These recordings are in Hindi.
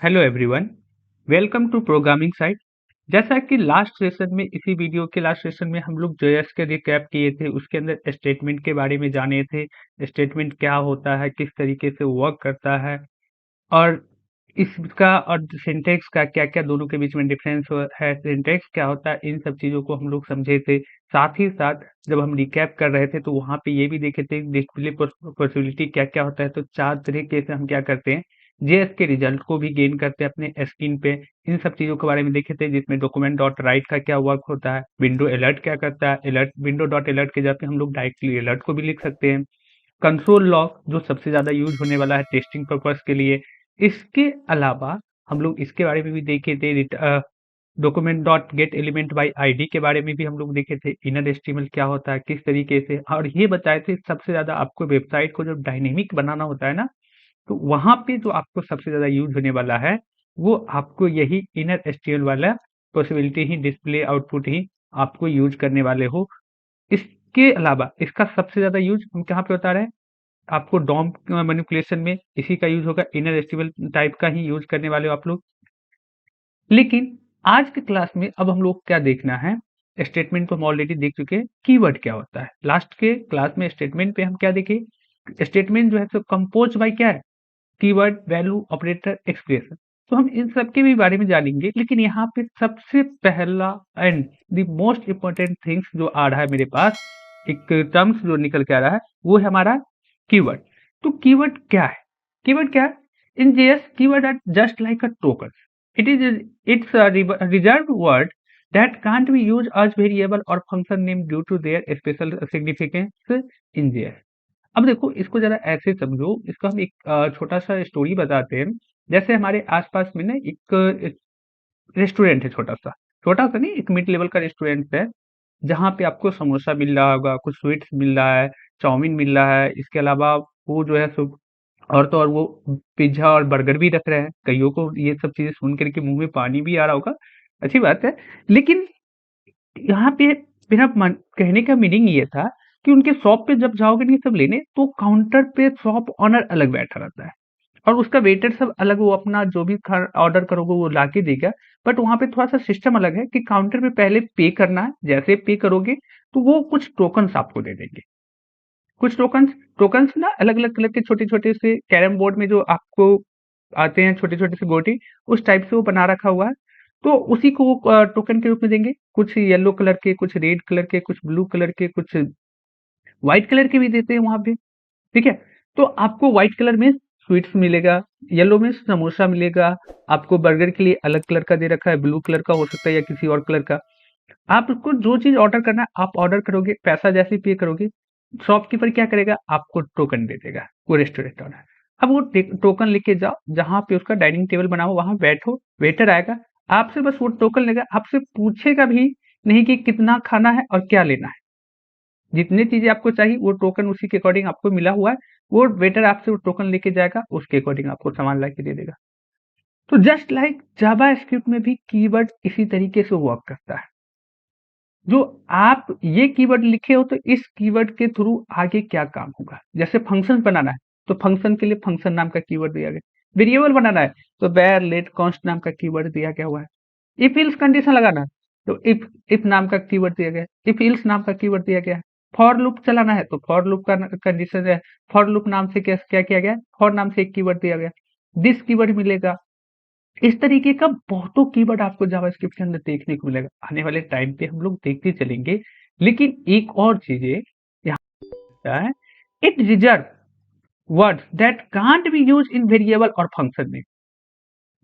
Hello everyone, welcome to programming site. जैसा कि लास्ट सेशन में इसी वीडियो के लास्ट सेशन में हम लोग जेएस के रिकैप किए थे, उसके अंदर स्टेटमेंट के बारे में जाने थे। स्टेटमेंट क्या होता है, किस तरीके से वर्क करता है और इसका और सिंटैक्स का क्या-क्या दोनों के बीच में डिफरेंस है, सिंटैक्स क्या होता है, इन सब चीज़ों को हम लोग समझे थे। साथ ही साथ जब हम रिकैप कर रहे थे तो वहाँ पे ये भी देखे थे डिस्प्ले पॉसिबिलिटी क्या-क्या होता है। तो 4 तरीके से हम क्या करते हैं, जेएस के रिजल्ट को भी गेन करते हैं अपने स्क्रीन पे। इन सब चीज़ों के बारे में देखे थे, जिसमें डॉक्यूमेंट डॉट राइट का क्या वर्क होता है, विंडो अलर्ट क्या करता है, अलर्ट विंडो डॉट अलर्ट के जगह पे हम लोग डायरेक्टली अलर्ट को भी लिख सकते हैं। कंसोल लॉग जो सबसे ज़्यादा यूज़ होने वाला है टेस्टिंग पर्पस के लिए। इसके अलावा हम लोग इसके बारे में भी देखे थे, document dot gate element by ID के बारे में भी हम लोग देखे थे, इनर एचटीएमएल क्या होता है, किस तरीके से, और ये बताए थे सबसे ज़्यादा आपको वेबसाइट को जब डायनेमिक बनाना होता है ना, तो वहाँ पे जो आपको सबसे ज़्यादा यूज़ होने वाला है, वो आपको यही इनर एचटीएमएल वाला पॉसिबिलिटी ही, डिस्प्ले आउटपुट ही आपको यूज़ करने वाले हो। इसके अलावा इसका सबसे ज़्यादा यूज़ हम कहाँ पे बता रहे हैं, आपको डॉम मैनिपुलेशन में इसी का यूज़ होगा, इनर एचटीएमएल टाइप का ही यूज़ करने वाले हो आप लोग। लेकिन आज के क्लास में अब हम लोग क्या देखना है, स्टेटमेंट तो हम ऑलरेडी देख चुके हैं, कीवर्ड क्या होता है। लास्ट के क्लास में स्टेटमेंट पे हम क्या देखे, स्टेटमेंट जो है सो कंपोज बाय क्या है, कीवर्ड, वैल्यू, ऑपरेटर, एक्सप्रेशन। तो हम इन सब के भी बारे में जानेंगे, लेकिन यहाँ पे सबसे पहला and the most important things जो आ रहा है मेरे पास, एक टर्म्स जो निकल के आ रहा है, वो है हमारा कीवर्ड। तो कीवर्ड क्या है, कीवर्ड क्या है, in JS keyword are just like a token. it is it's a reserved word that can't be used as variable or function name due to their special significance in JS। अब देखो इसको जरा ऐसे समझो, इसको हम एक छोटा सा स्टोरी बताते हैं। जैसे हमारे आसपास में ना एक रेस्टोरेंट है, छोटा सा नहीं, एक मिड लेवल का रेस्टोरेंट है, जहाँ पे आपको समोसा मिल रहा होगा, कुछ स्वीट्स मिल रहा है, चाउमीन मिल रहा है। इसके अलावा वो जो है सो और तो और वो पिज्जा और बर्गर भी रख रहे हैं। कईयों को ये सब चीजें सुन करके मुंह में पानी भी आ रहा होगा, अच्छी बात है। लेकिन यहाँ पे मेरा कहने का मीनिंग ये था कि उनके शॉप पे जब जाओगे ना ये सब लेने, तो काउंटर पे शॉप ऑनर अलग बैठा रहता है और उसका वेटर सब अलग, वो अपना जो भी ऑर्डर करोगे वो ला के देगा। बट वहाँ पे थोड़ा सा सिस्टम अलग है कि काउंटर पे पहले पे करना है, जैसे पे करोगे तो वो कुछ टोकन्स आपको दे देंगे। कुछ टोकन्स टोकन्स ना अलग अलग कलर के छोटे छोटे से, कैरम बोर्ड में जो आपको आते हैं छोटे छोटे से गोटी, उस टाइप से वो बना रखा हुआ है। तो उसी को वो टोकन के रूप में देंगे, कुछ येलो कलर के, कुछ रेड कलर के, कुछ ब्लू कलर के, कुछ व्हाइट कलर के भी देते हैं वहां पे। ठीक है, तो आपको व्हाइट कलर में स्वीट्स मिलेगा, येलो में समोसा मिलेगा, आपको बर्गर के लिए अलग कलर का दे रखा है, ब्लू कलर का हो सकता है या किसी और कलर का। आप उसको जो चीज ऑर्डर करना है आप ऑर्डर करोगे, पैसा जैसे पे करोगे, शॉपकीपर क्या करेगा, आपको टोकन दे देगा, वो रेस्टोरेंट वाला। अब वो टोकन लेके जाओ, जहां पे उसका डाइनिंग टेबल बना हो वहां बैठो, वेटर आएगा, आपसे बस वो टोकन लेगा, आपसे पूछेगा भी नहीं कि कितना खाना है और क्या लेना है। जितनी चीजें आपको चाहिए वो टोकन उसी के अकॉर्डिंग आपको मिला हुआ है, वो वेटर आपसे वो टोकन लेके जाएगा, उसके अकॉर्डिंग आपको सामान ला के दे देगा। तो जस्ट लाइक जावा स्क्रिप्ट में भी कीवर्ड इसी तरीके से वर्क करता है। जो आप ये कीवर्ड लिखे हो तो इस कीवर्ड के थ्रू आगे क्या काम होगा। जैसे फंक्शन बनाना है तो फंक्शन के लिए फंक्शन नाम का कीवर्ड दिया गया, वेरिएबल बनाना है तो where let const नाम का कीवर्ड दिया गया हुआ है, इफ इल्स कंडीशन लगाना है तो इफ नाम का कीवर्ड दिया गया है, इफ इल्स नाम का कीवर्ड दिया गया है। फॉर लूप चलाना है तो फॉर लूप का कंडीशन है, फॉर लूप नाम से क्या क्या किया गया है, फॉर नाम से एक कीवर्ड दिया गया, दिस कीवर्ड मिलेगा। इस तरीके का बहुतों कीवर्ड आपको जावास्क्रिप्ट के अंदर देखने को मिलेगा, आने वाले टाइम पे हम लोग देखते चलेंगे। लेकिन एक और चीजें यहाँ होता है, it reserve words that can't be use in variable और फंक्शन में।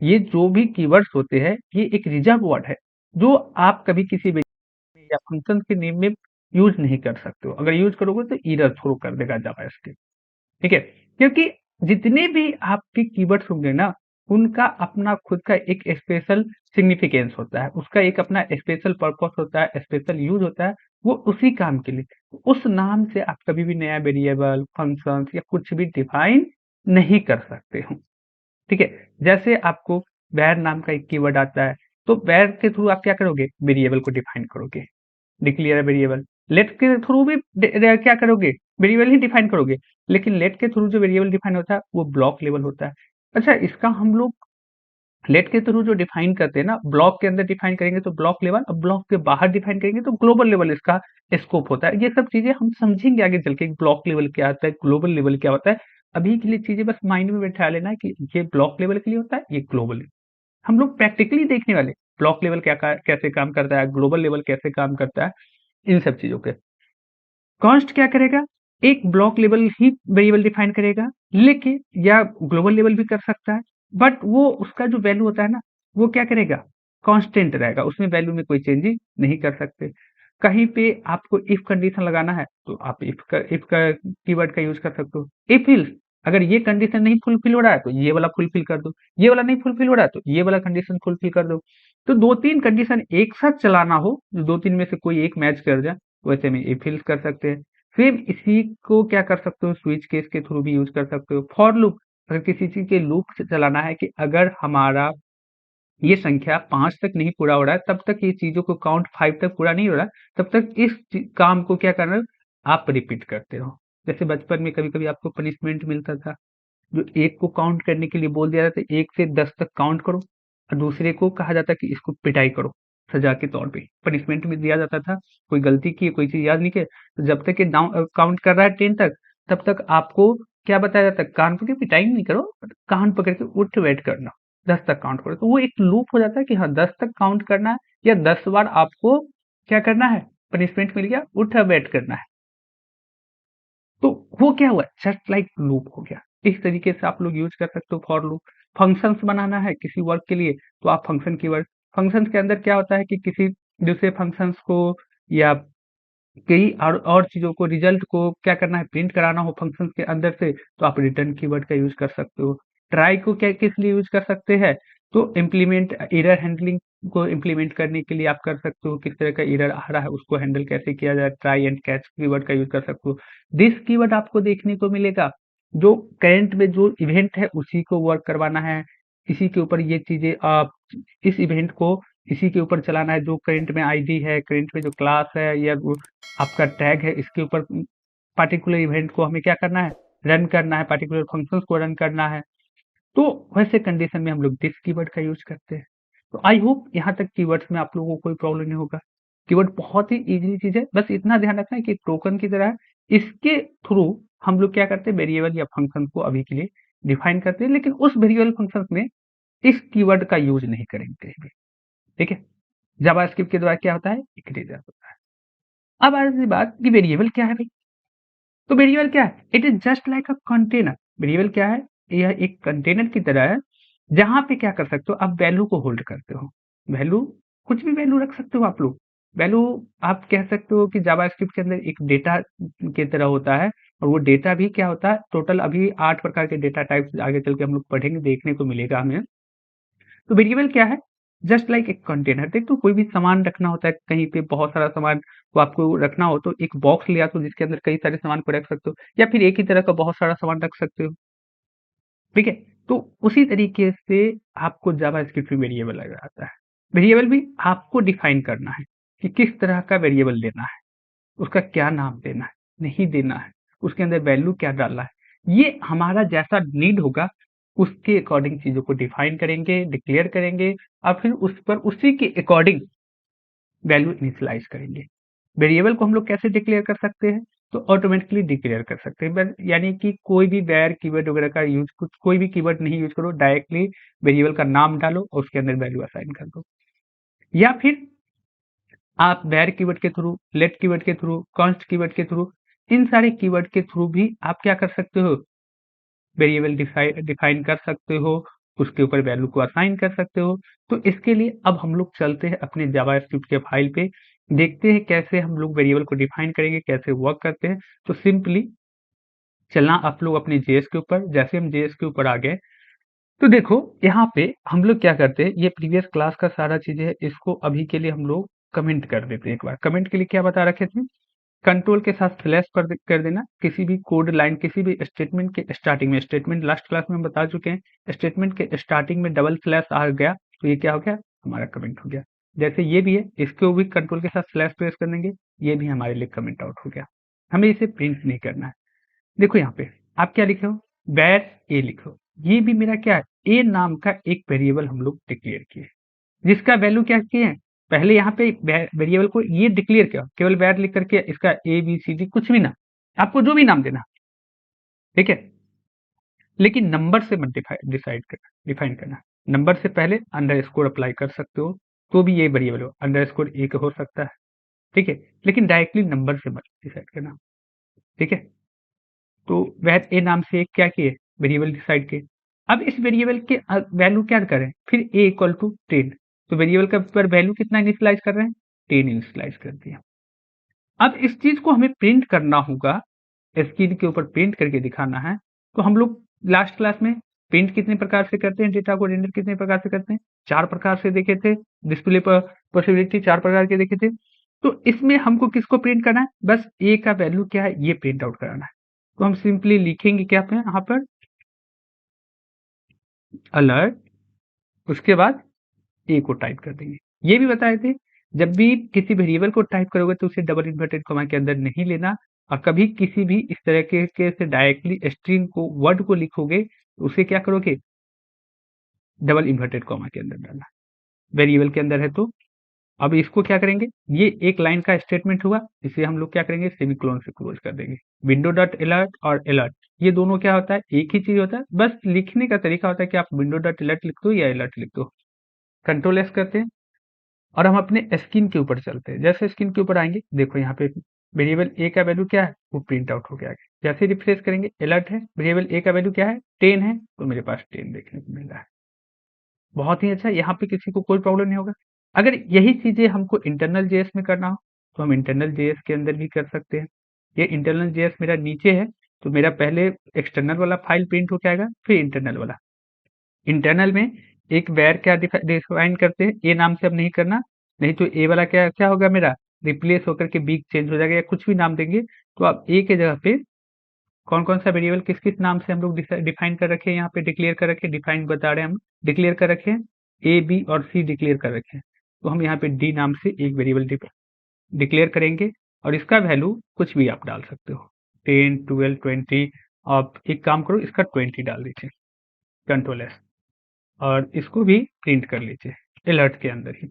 ये जो भी कीवर्ड्स होते हैं ये एक रिजर्व वर्ड है, जो आप कभी किसी वेरिएबल या फंक्शन के नेम में यूज नहीं कर सकते हो। अगर यूज करोगे तो एरर थ्रो कर देगा जावास्क्रिप्ट। ठीक है, क्योंकि जितने भी आपके कीवर्ड्स होंगे ना, उनका अपना खुद का एक स्पेशल सिग्निफिकेंस होता है, उसका एक अपना स्पेशल पर्पस होता है, स्पेशल यूज होता है, वो उसी काम के लिए। उस नाम से आप कभी भी नया वेरिएबल, फंक्शन या कुछ भी डिफाइन नहीं कर सकते हो। ठीक है, जैसे आपको वैर नाम का एक कीवर्ड आता है, तो वैर के थ्रू आप क्या करोगे, वेरिएबल को डिफाइन करोगे, डिक्लेयर वेरिएबल। लेट के थ्रू भी क्या करोगे, वेरिएबल ही डिफाइन करोगे। लेकिन लेट के थ्रू जो वेरिएबल डिफाइन होता है वो ब्लॉक लेवल होता है। अच्छा, इसका हम लोग लेट के थ्रू जो डिफाइन करते हैं ना, ब्लॉक के अंदर डिफाइन करेंगे तो ब्लॉक लेवल, और ब्लॉक के बाहर डिफाइन करेंगे तो ग्लोबल लेवल इसका स्कोप होता है। ये सब चीजें हम समझेंगे आगे चल के, ब्लॉक लेवल क्या होता है, ग्लोबल लेवल क्या होता है। अभी के लिए चीजें बस माइंड में बैठा लेना है कि ये ब्लॉक लेवल के लिए होता है, ये ग्लोबल। हम लोग प्रैक्टिकली देखने वाले ब्लॉक लेवल कैसे काम करता है, ग्लोबल लेवल कैसे काम करता है, इन सब चीजों के। कॉन्स्ट क्या करेगा, एक ब्लॉक लेवल ही वेरिएबल डिफाइन करेगा, लेकिन या ग्लोबल लेवल भी कर सकता है, बट वो उसका जो वैल्यू होता है ना, वो क्या करेगा, कांस्टेंट रहेगा, उसमें वैल्यू में कोई चेंजेस नहीं कर सकते। कहीं पे आपको इफ कंडीशन लगाना है तो आप इफ का कीवर्ड का यूज कर सकते हो। इफ इल्स, अगर ये कंडीशन नहीं फुलफिल हो रहा है तो ये वाला फुलफिल कर दो, ये वाला नहीं फुलफिल हो रहा है तो ये वाला कंडीशन फुलफिल कर दो। तो दो तीन कंडीशन एक साथ चलाना हो, जो दो तीन में से कोई एक मैच कर जाए, वैसे में इफ इल्स कर सकते हैं। फिर इसी को क्या कर सकते हो, स्विच केस के थ्रू भी यूज कर सकते हो। फॉर लूप, अगर किसी चीज के लूप से चलाना है कि अगर हमारा ये संख्या 5 तक नहीं पूरा हो रहा है, तब तक ये चीजों को काउंट 5 तक पूरा नहीं हो रहा है, तब तक इस काम को क्या करना है, आप रिपीट करते रहो। जैसे बचपन में कभी कभी आपको पनिशमेंट मिलता था, जो एक को काउंट करने के लिए बोल दिया जाता है, 1 से 10 तक काउंट करो, और दूसरे को कहा जाता है कि इसको पिटाई करो, सजा के तौर पे पनिशमेंट में दिया जाता था। कोई गलती की, कोई चीज याद नहीं किया, तो जब तक ये काउंट कर रहा है 10 तक, तब तक आपको क्या बताया जाता है, कान पकड़ के पिटाई नहीं करो, कान पकड़ के उठ बैठ करना, 10 तक काउंट करो। तो वो एक लूप हो जाता है कि हाँ 10 तक काउंट करना है, या 10 बार आपको क्या करना है, पनिशमेंट मिल गया, उठ बैठ करना है। तो वो क्या हुआ, जस्ट लाइक लूप हो गया। इस तरीके से आप लोग यूज कर सकते हो फॉर लूप। फंक्शंस बनाना है किसी वर्क के लिए, तो आप फंक्शन कीवर्ड, फंक्शंस के अंदर क्या होता है कि किसी दूसरे फंक्शंस को या कई और चीजों को, रिजल्ट को क्या करना है, प्रिंट कराना हो फंक्शंस के अंदर से, तो आप रिटर्न कीवर्ड का यूज कर सकते हो। ट्राई को क्या किस लिए यूज कर सकते हैं, तो इम्प्लीमेंट एरर हैंडलिंग को इम्प्लीमेंट करने के लिए आप कर सकते हो, किस तरह का एरर आ रहा है उसको हैंडल कैसे किया जाए, ट्राई एंड कैच कीवर्ड का यूज कर सकते हो। दिस कीवर्ड आपको देखने को मिलेगा, जो करंट में जो इवेंट है उसी को वर्क करवाना है, इसी के ऊपर ये चीजें आप इस इवेंट को इसी के ऊपर चलाना है, जो करंट में आईडी है, करंट में जो क्लास है, या आपका टैग है, इसके ऊपर पार्टिकुलर इवेंट को हमें क्या करना है, रन करना है, पार्टिकुलर फंक्शंस को रन करना है। तो वैसे कंडीशन में हम लोग दिस कीवर्ड का यूज करते हैं। तो आई होप यहाँ तक कीवर्ड्स में आप लोगों को कोई प्रॉब्लम नहीं होगा। कीवर्ड बहुत ही इजी चीज है, बस इतना ध्यान रखना है कि टोकन की तरह है। इसके थ्रू हम लोग क्या करते हैं, वेरिएबल या फंक्शन को अभी के लिए डिफाइन करते हैं, लेकिन उस वेरिएबल फंक्शन में इस कीवर्ड का यूज नहीं करेंगे कहीं भी। ठीक है, जावास्क्रिप्ट के द्वारा क्या होता है, एक इरेजर होता है। अब आज की बात कि वेरिएबल क्या है भाई। तो वेरिएबल क्या है, it is just like a container. Variable क्या है, यह एक कंटेनर की तरह है, जहां पे क्या कर सकते हो, आप वैल्यू को होल्ड करते हो। वैल्यू, कुछ भी वैल्यू रख सकते हो आप लोग। वैल्यू, आप कह सकते हो कि जावास्क्रिप्ट के अंदर एक डेटा की तरह होता है, और वो डेटा भी क्या होता है, टोटल अभी 8 प्रकार के डेटा टाइप्स आगे चल के हम लोग पढ़ेंगे, देखने को मिलेगा हमें। तो वेरिएबल क्या है, जस्ट लाइक एक कंटेनर। देख, तो कोई भी सामान रखना होता है, कहीं पे बहुत सारा सामान को आपको रखना हो, तो एक बॉक्स लिया तो जिसके अंदर कई सारे सामान को रख सकते हो, या फिर एक ही तरह का बहुत सारा सामान रख सकते हो। ठीक है, तो उसी तरीके से आपको जावास्क्रिप्ट में वेरिएबल लगा आता है। वेरिएबल भी आपको डिफाइन करना है कि किस तरह का वेरिएबल लेना है, उसका क्या नाम देना है, नहीं देना है, उसके अंदर वैल्यू क्या डालना है। ये हमारा जैसा नीड होगा, उसके अकॉर्डिंग चीजों को डिफाइन करेंगे, डिक्लेयर करेंगे, और फिर उस पर उसी के अकॉर्डिंग वैल्यू इनिशियलाइज करेंगे। वेरिएबल को हम लोग कैसे डिक्लेयर कर सकते हैं, तो ऑटोमेटिकली डिक्लेयर कर सकते हैं, यानी कि कोई भी वैर कीवर्ड वगैरह का यूज, कोई भी कीवर्ड नहीं यूज करो, डायरेक्टली वेरिएबल का नाम डालो और उसके अंदर वैल्यू असाइन कर दो। या फिर आप वैर कीवर्ड के थ्रू, लेट कीवर्ड के थ्रू, कॉन्स्ट कीवर्ड के थ्रू, इन सारे कीवर्ड के थ्रू भी आप क्या कर सकते हो, वेरिएबल डिफाइन कर सकते हो, उसके ऊपर वैल्यू को असाइन कर सकते हो। तो इसके लिए अब हम लोग चलते हैं अपने जावास्क्रिप्ट के फाइल पे, देखते हैं कैसे हम लोग वेरिएबल को डिफाइन करेंगे, कैसे वर्क करते हैं। तो सिंपली चलना आप लोग अपने जेएस के ऊपर, जैसे हम जेएस के ऊपर आ गए, तो देखो यहाँ पे हम लोग क्या करते हैं, ये प्रीवियस क्लास का सारा चीजें है, इसको अभी के लिए हम लोग कमेंट कर देते हैं। एक बार कमेंट के लिए क्या बता रखे थे, कंट्रोल के साथ स्लैश कर देना, किसी भी कोड लाइन, किसी भी स्टेटमेंट के स्टार्टिंग में, स्टेटमेंट लास्ट क्लास में हम बता चुके हैं, स्टेटमेंट के स्टार्टिंग में डबल स्लैश आ गया तो ये क्या हो गया, हमारा कमेंट हो गया। जैसे ये भी है, इसको भी कंट्रोल के साथ स्लैश प्रेस कर देंगे, ये भी हमारे लिए कमेंट आउट हो गया। हमें इसे प्रिंट नहीं करना है। देखो यहाँ पे आप क्या लिखे हो, बैर ए लिखो, ये भी मेरा क्या है, ए नाम का एक वेरिएबल हम लोग डिक्लेयर किए, जिसका वैल्यू क्या किए हैं, पहले यहाँ पे वेरिएबल को ये डिक्लेयर किया, केवल वैर लिख करके इसका ए बी सी डी कुछ भी ना, आपको जो भी नाम देना, ठीक है, लेकिन नंबर से मत डिसाइड करना, डिफाइन करना। नंबर से पहले अंडरस्कोर अप्लाई कर सकते हो, तो भी ये वेरिएबल हो, अंडरस्कोर एक हो सकता है, ठीक है, लेकिन डायरेक्टली नंबर से मत डिसाइड करना, ठीक है। तो वह ए नाम से एक क्या किए, वेरिएबल डिसाइड किए। अब इस वेरिएबल के वैल्यू क्या करें, फिर ए इक्वल टू 10, तो वेरिएबल का पर वैल्यू कितना इनिशियलाइज कर रहे हैं, 10 इनिशियलाइज कर दिया। अब इस चीज को हमें प्रिंट करना होगा, स्क्रीन के ऊपर प्रिंट करके दिखाना है। तो हम लोग लास्ट क्लास में प्रिंट कितने प्रकार से करते हैं, डेटा को रेंडर कितने प्रकार से करते हैं, 4 प्रकार से देखे थे, डिस्प्ले पर पॉसिबिलिटी 4 प्रकार के देखे थे। तो इसमें हमको किसको प्रिंट करना है, बस ए का वैल्यू क्या है ये प्रिंट आउट कराना है। तो हम सिंपली लिखेंगे क्या पे यहाँ पर, अलर्ट, उसके बाद ए को टाइप कर देंगे। ये भी बताए थे, जब भी किसी वेरिएबल को टाइप करोगे तो उसे डबल इन्वर्टेड कॉमा के अंदर नहीं लेना, और कभी किसी भी इस तरह के से डायरेक्टली स्ट्रिंग को वर्ड को लिखोगे तो उसे क्या करोगे, डबल इन्वर्टेड कॉमा के अंदर डालना, वेरिएबल के अंदर है तो। अब इसको क्या करेंगे, ये एक लाइन का स्टेटमेंट हुआ, इसे हम लोग क्या करेंगे, सेमीकोलन से क्लोज कर देंगे। विंडो डॉट अलर्ट और अलर्ट ये दोनों क्या होता है, एक ही चीज होता है, बस लिखने का तरीका होता है कि आप विंडो डॉट अलर्ट लिख दो या अलर्ट लिख दो। कंट्रोल एस करते हैं और हम अपने स्क्रीन के ऊपर चलते हैं। जैसे स्क्रीन के ऊपर आएंगे, देखो यहाँ पे वेरिएबल ए का वैल्यू क्या है, वो प्रिंट आउट हो गया है। जैसे रिफ्रेश करेंगे, अलर्ट है, वेरिएबल ए का वैल्यू क्या है, 10 है, तो मेरे पास 10 देखने को मिल रहा है। बहुत ही अच्छा, यहाँ पे किसी को कोई प्रॉब्लम नहीं होगा। अगर यही चीजें हमको इंटरनल जेएस में करना हो तो हम इंटरनल जेएस के अंदर भी कर सकते हैं। ये इंटरनल जेएस मेरा नीचे है, तो मेरा पहले एक्सटर्नल वाला फाइल प्रिंट होके आएगा, फिर इंटरनल वाला। इंटरनल में एक वैर क्या डिफाइन करते हैं, ए नाम से अब नहीं करना, नहीं तो ए वाला क्या क्या होगा मेरा, रिप्लेस होकर के बी चेंज हो जाएगा, या कुछ भी नाम देंगे। तो आप ए के जगह पे कौन कौन सा वेरिएबल किस किस नाम से हम लोग डिफाइन कर रखे हैं, यहाँ पे डिक्लेयर कर रखे हैं, डिफाइन बता रहे हैं हम, डिक्लेयर कर रखे हैं, ए बी और सी डिक्लेयर कर रखे हैं। तो हम यहाँ पे डी नाम से एक वेरिएबल डिक्लेयर करेंगे, और इसका वैल्यू कुछ भी आप डाल सकते हो, 10 12 20। आप एक काम करो, इसका 20 डाल दीजिए, कंट्रोल एस, और इसको भी प्रिंट कर लीजिए अलर्ट के अंदर ही,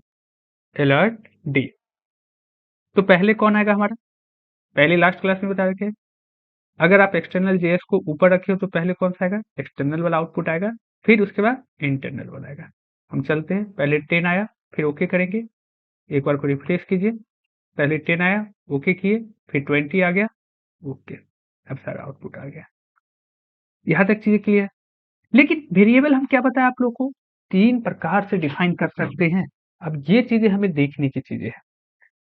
अलर्ट डी। तो पहले कौन आएगा हमारा, पहले लास्ट क्लास में बता रखे हैं, अगर आप एक्सटर्नल जेएस को ऊपर रखे हो तो पहले कौन सा आएगा, एक्सटर्नल वाला आउटपुट आएगा, फिर उसके बाद इंटरनल वाला आएगा। हम चलते हैं, पहले 10 आया, फिर ओके करेंगे, एक बार को रिफ्रेश कीजिए, पहले 10 आया, ओके किए, फिर 20 आ गया, ओके, अब सारा आउटपुट आ गया। यहाँ तक चीजें क्लियर। लेकिन वेरिएबल हम क्या बताया आप लोग को, 3 प्रकार से डिफाइन कर सकते हैं। अब ये चीजें हमें देखने की चीजें हैं,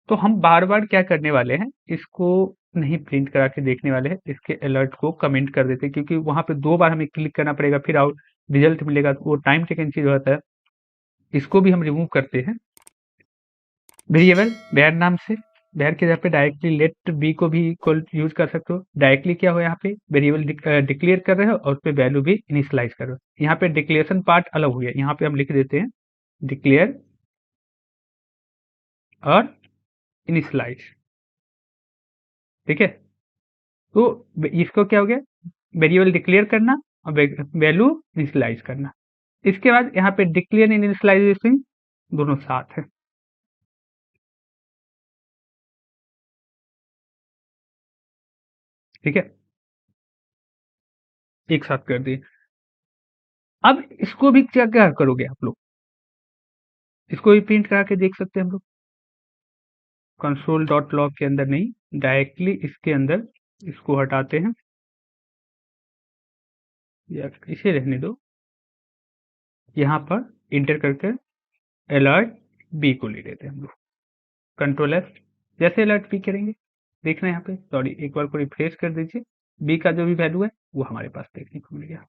तो हम बार बार क्या करने वाले हैं, इसको नहीं प्रिंट करा के देखने वाले हैं, इसके अलर्ट को कमेंट कर देते हैं, क्योंकि वहां पे 2 बार हमें क्लिक करना पड़ेगा, फिर आउट रिजल्ट मिलेगा, तो वो टाइम टेकन चीज होता है। इसको भी हम रिमूव करते हैं, वेरिएबल वैर नाम से, वैर के जगह पे डायरेक्टली लेट बी को भी यूज कर सकते हो। डायरेक्टली क्या हो, यहाँ पे वेरिएबल डिक्लेयर कर रहे हो और उस पे वैल्यू भी इनिशियलाइज कर रहे हो। यहाँ पे डिक्लेरेशन पार्ट अलग हो गया, यहाँ पे हम लिख देते हैं डिक्लेयर और इनिशियलाइज, ठीक है। तो इसको क्या हो गया, वेरिएबल डिक्लेयर करना और वैल्यू इनिशियलाइज करना। इसके बाद यहाँ पे डिक्लेयर एंड इनिशियलाइजेशन दोनों साथ है, ठीक है, एक साथ कर दिए। अब इसको भी क्या क्या करोगे आप लोग, इसको भी प्रिंट करा के देख सकते हैं हम लोग, कंसोल डॉट लॉग के अंदर नहीं, डायरेक्टली इसके अंदर इसको हटाते हैं, या इसे रहने दो, यहाँ पर इंटर करके अलर्ट बी को ले लेते हैं हम लोग, कंट्रोल एस। जैसे अलर्ट बी करेंगे, देखना यहाँ पे, सॉरी एक बार को रिफ्रेश कर दीजिए, बी का जो भी वैल्यू है वो हमारे पास देखने को मिल गया।